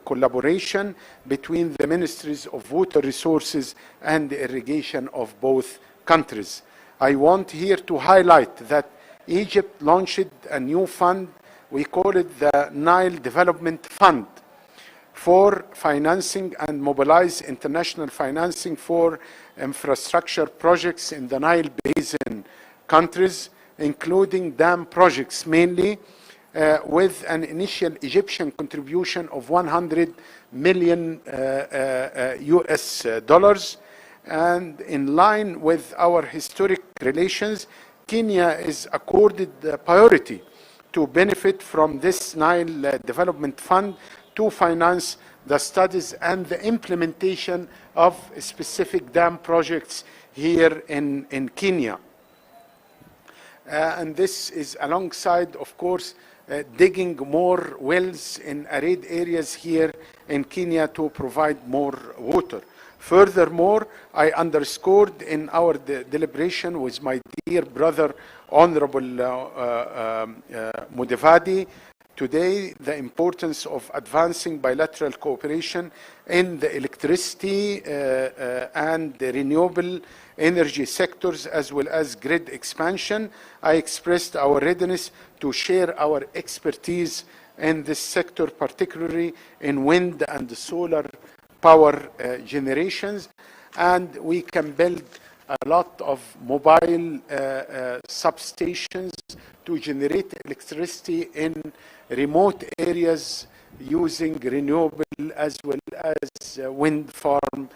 collaboration between the ministries of water resources and irrigation of both countries. I want here to highlight that Egypt launched a new fund. We call it the Nile Development Fund, for financing and mobilize international financing for infrastructure projects in the Nile Basin countries, including dam projects mainly, with an initial Egyptian contribution of 100 million US dollars. And in line with our historic relations, Kenya is accorded priority to benefit from this Nile Development Fund to finance the studies and the implementation of specific dam projects here in Kenya. And this is alongside, of course, digging more wells in arid areas here in Kenya to provide more water. Furthermore, I underscored in our deliberation with my dear brother, Honorable Mudavadi, today the importance of advancing bilateral cooperation in the electricity and the renewable energy sectors, as well as grid expansion. I expressed our readiness to share our expertise in this sector, particularly in wind and solar power generations, and we can build a lot of mobile substations to generate electricity in remote areas using renewable as well as wind farm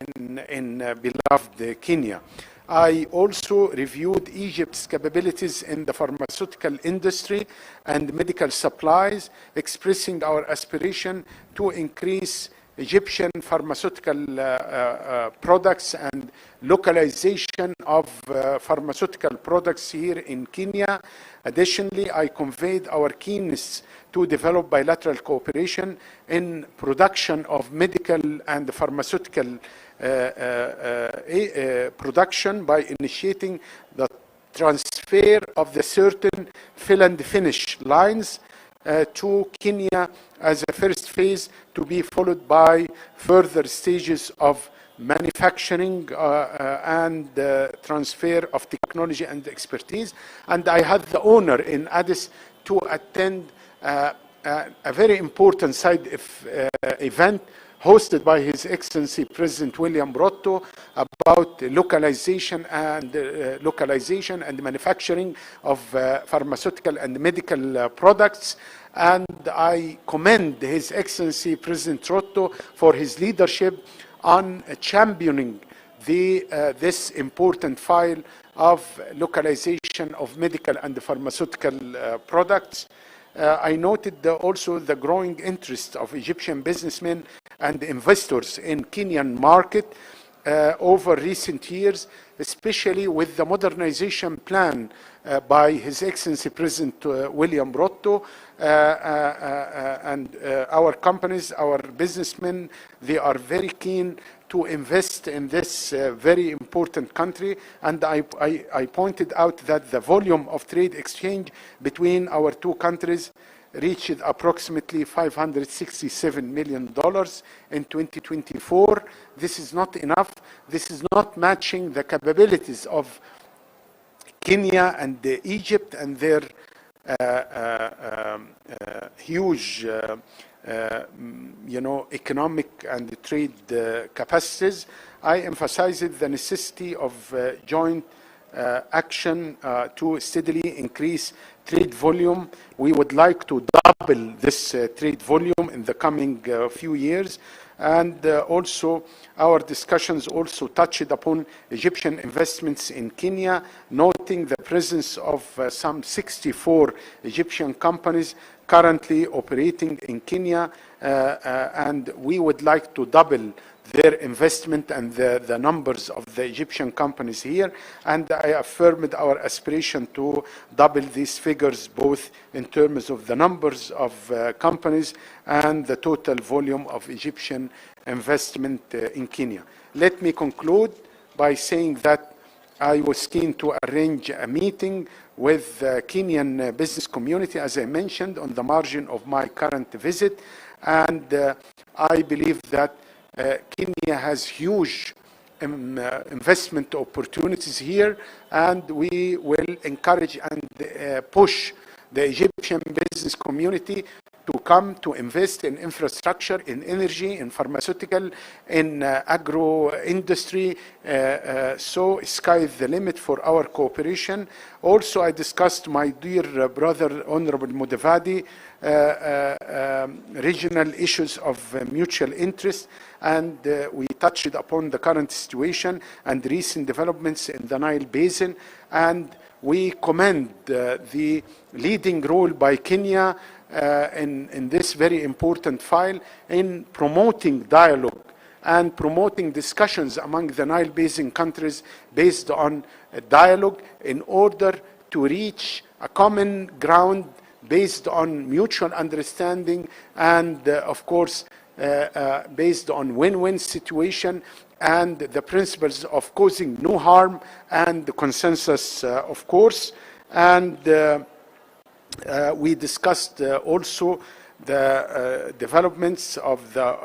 in beloved Kenya. I also reviewed Egypt's capabilities in the pharmaceutical industry and medical supplies, expressing our aspiration to increase Egyptian pharmaceutical products and localization of pharmaceutical products here in Kenya. Additionally, I conveyed our keenness to develop bilateral cooperation in production of medical and pharmaceutical production by initiating the transfer of the certain fill and finish lines to Kenya as a first phase, to be followed by further stages of manufacturing and transfer of technology and expertise. And I had the honor in Addis to attend a very important side event hosted by His Excellency President William Ruto about localization and manufacturing of pharmaceutical and medical products. And I commend His Excellency President Ruto for his leadership on championing this important file of localization of medical and pharmaceutical products. I noted also the growing interest of Egyptian businessmen and investors in Kenyan market over recent years, especially with the modernization plan by His Excellency President William Ruto, and our companies, our businessmen, they are very keen to invest in this very important country. And I pointed out that the volume of trade exchange between our two countries reached approximately $567 million in 2024. This is not enough. This is not matching the capabilities of Kenya and Egypt and their huge economic and trade capacities. I emphasized the necessity of joint action to steadily increase trade volume. We would like to double this trade volume in the coming few years. And also our discussions also touched upon Egyptian investments in Kenya, noting the presence of some 64 Egyptian companies currently operating in Kenya, and we would like to double their investment and the numbers of the Egyptian companies here. And I affirmed our aspiration to double these figures, both in terms of the numbers of companies and the total volume of Egyptian investment in Kenya. Let me conclude by saying that I was keen to arrange a meeting with the Kenyan business community, as I mentioned, on the margin of my current visit. And I believe that Kenya has huge investment opportunities here, and we will encourage and push the Egyptian business community to come to invest in infrastructure, in energy, in pharmaceutical, in agro industry. So sky is the limit for our cooperation. Also, I discussed my dear brother, Honorable Mudavadi, regional issues of mutual interest, and we touched upon the current situation and recent developments in the Nile Basin, and we commend the leading role by Kenya in this very important file in promoting dialogue and promoting discussions among the Nile Basin countries based on dialogue in order to reach a common ground based on mutual understanding and, of course, based on win-win situation and the principles of causing no harm and the consensus, of course. And we discussed also the developments of the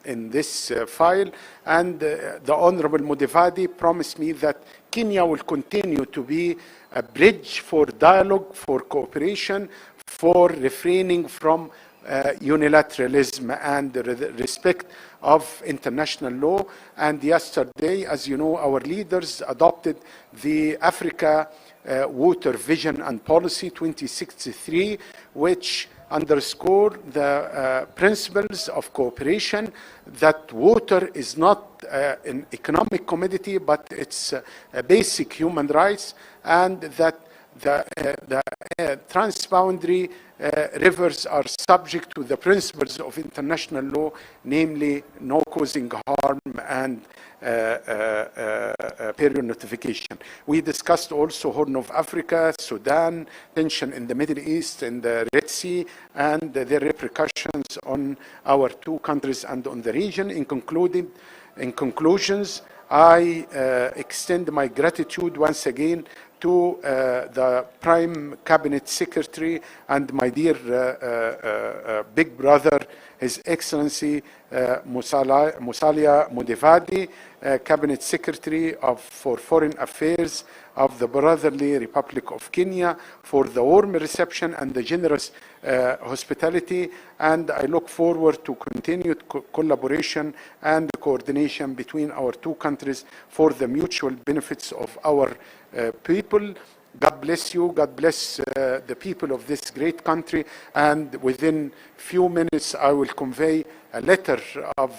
in this file, and the Honorable Mudavadi promised me that Kenya will continue to be a bridge for dialogue, for cooperation, for refraining from unilateralism and respect of international law. And yesterday, as you know, our leaders adopted the Africa Water Vision and Policy 2063, which underscore the principles of cooperation, that water is not an economic commodity, but it's a basic human rights, and that the transboundary rivers are subject to the principles of international law, namely no causing harm and period notification. We discussed also Horn of Africa, Sudan, tension in the Middle East and the Red Sea, and their repercussions on our two countries and on the region. In conclusions, I extend my gratitude once again to the Prime Cabinet Secretary and my dear big brother, His Excellency Musalia Mudavadi, Cabinet Secretary for Foreign Affairs of the Brotherly Republic of Kenya, for the warm reception and the generous hospitality. And I look forward to continued collaboration and coordination between our two countries for the mutual benefits of our people. God bless you. God bless the people of this great country. And within few minutes, I will convey a letter of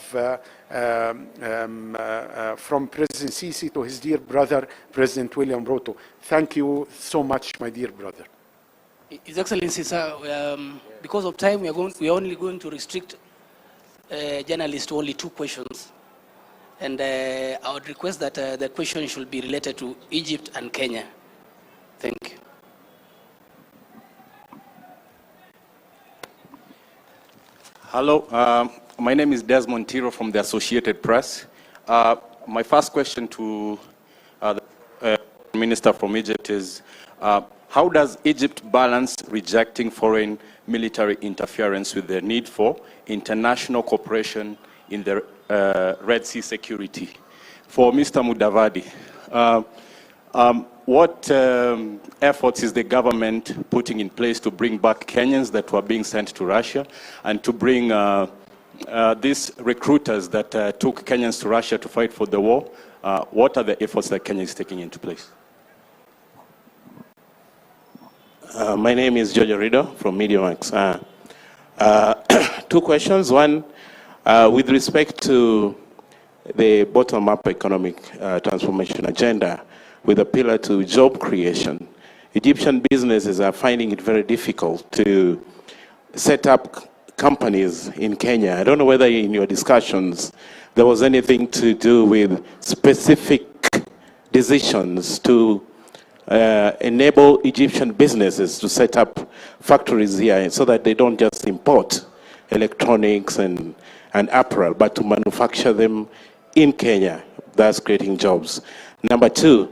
from President Sisi to his dear brother, President William Ruto. Thank you so much, my dear brother. His Excellency, sir, because of time, we are only going to restrict journalists to only 2 questions. And I would request that the question should be related to Egypt and Kenya. Thank you. Hello, my name is Desmond Tiro from the Associated Press. My first question to the Minister from Egypt is, how does Egypt balance rejecting foreign military interference with the need for international cooperation in the Red Sea security? For Mr. Mudavadi, what efforts is the government putting in place to bring back Kenyans that were being sent to Russia, and to bring these recruiters that took Kenyans to Russia to fight for the war? What are the efforts that Kenya is taking into place? My name is George Rido from MediaMax. 2 questions. One, with respect to the bottom-up economic transformation agenda, with a pillar to job creation, Egyptian businesses are finding it very difficult to set up companies in Kenya. I don't know whether in your discussions there was anything to do with specific decisions to enable Egyptian businesses to set up factories here so that they don't just import electronics and apparel, but to manufacture them in Kenya, thus creating jobs. Number 2,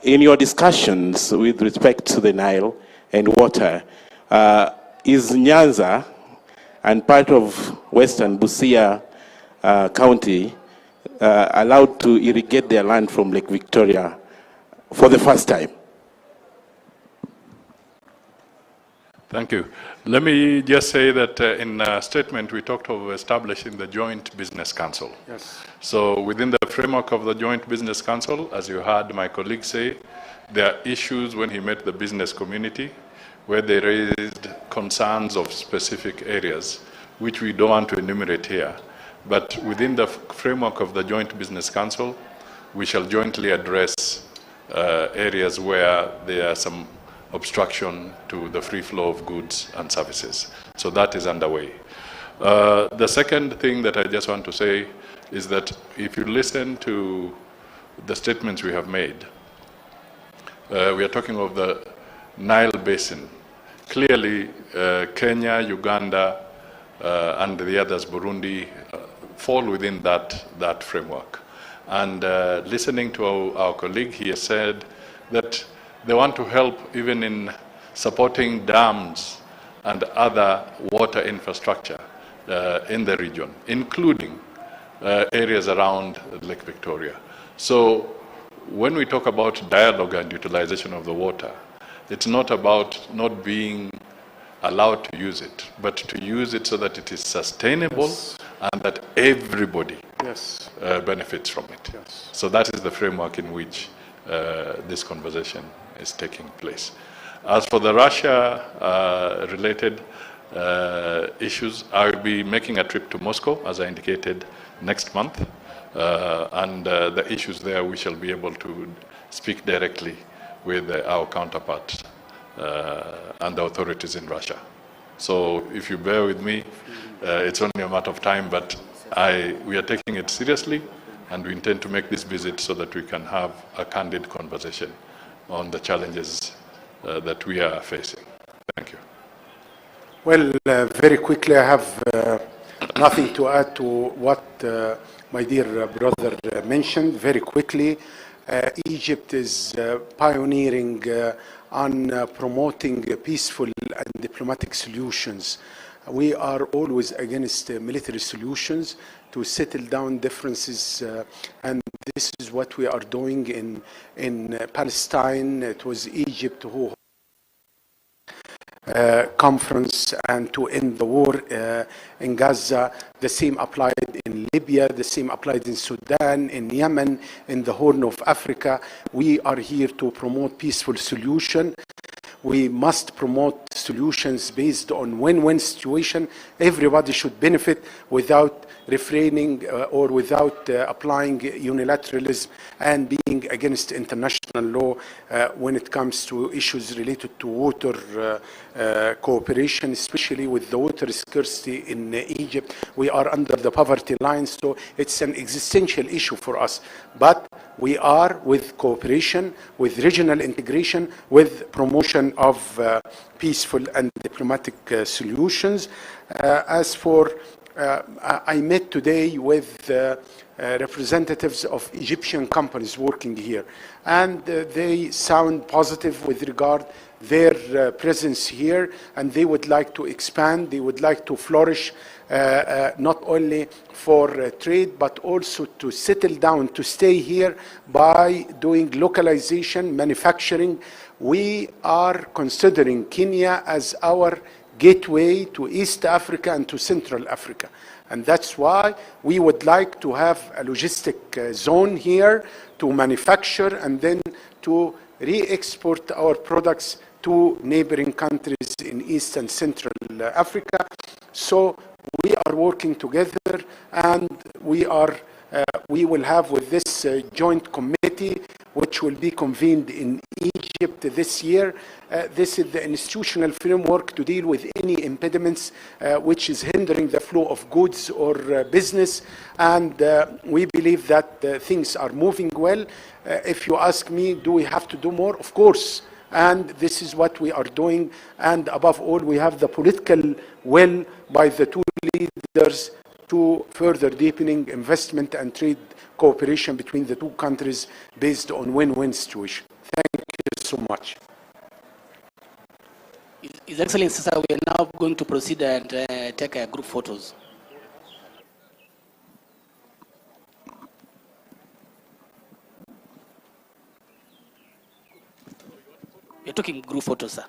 in your discussions with respect to the Nile and water, is Nyanza and part of Western Busia County allowed to irrigate their land from Lake Victoria for the first time. Thank you. Let me just say that in a statement we talked of establishing the Joint Business Council. Yes. So within the framework of the Joint Business Council, as you heard my colleague say, there are issues when he met the business community where they raised concerns of specific areas, which we don't want to enumerate here. But within the framework of the Joint Business Council, we shall jointly address areas where there are some obstruction to the free flow of goods and services. So that is underway. The second thing that I just want to say is that if you listen to the statements we have made, we are talking of the Nile Basin. Clearly, Kenya, Uganda, and the others, Burundi, fall within that framework. And listening to our colleague, he has said that they want to help even in supporting dams and other water infrastructure in the region, including areas around Lake Victoria. So when we talk about dialogue and utilization of the water, it's not about not being allowed to use it, but to use it so that it is sustainable, yes, and that everybody, yes, benefits from it. Yes. So that is the framework in which this conversation is taking place. As for the Russia-related issues, I will be making a trip to Moscow, as I indicated, next month. And the issues there, we shall be able to speak directly with our counterparts and the authorities in Russia. So if you bear with me, it's only a matter of time, but we are taking it seriously, and we intend to make this visit so that we can have a candid conversation on the challenges that we are facing. Thank you. Well, very quickly, I have nothing to add to what my dear brother mentioned. Very quickly, Egypt is pioneering on promoting peaceful and diplomatic solutions. We are always against military solutions to settle down differences, and this is what we are doing in Palestine. It was Egypt who conference and to end the war in Gaza. The same applied in Libya, the same applied in Sudan, in Yemen, in the Horn of Africa. We are here to promote peaceful solution. We must promote solutions based on win-win situation. Everybody should benefit without refraining or without applying unilateralism and being against international law when it comes to issues related to water cooperation, especially with the water scarcity in Egypt. We are under the poverty line, so it's an existential issue for us. But we are with cooperation, with regional integration, with promotion of peaceful and diplomatic solutions. As for I met today with representatives of Egyptian companies working here, and they sound positive with regard their presence here, and they would like to expand, they would like to flourish, not only for trade, but also to settle down, to stay here by doing localization, manufacturing. We are considering Kenya as our gateway to East Africa and to Central Africa. And that's why we would like to have a logistic zone here to manufacture and then to re-export our products to neighboring countries in East and Central Africa. So we are working together, and we will have with this joint committee, which will be convened in Egypt this year. This is the institutional framework to deal with any impediments which is hindering the flow of goods or business. And we believe that things are moving well. If you ask me, do we have to do more? Of course. And this is what we are doing. And above all, we have the political will by the two leaders to further deepening investment and trade cooperation between the two countries based on win-win situation. Thank you so much. His Excellency, sir, we are now going to proceed and take group photos. We're taking group photos, sir.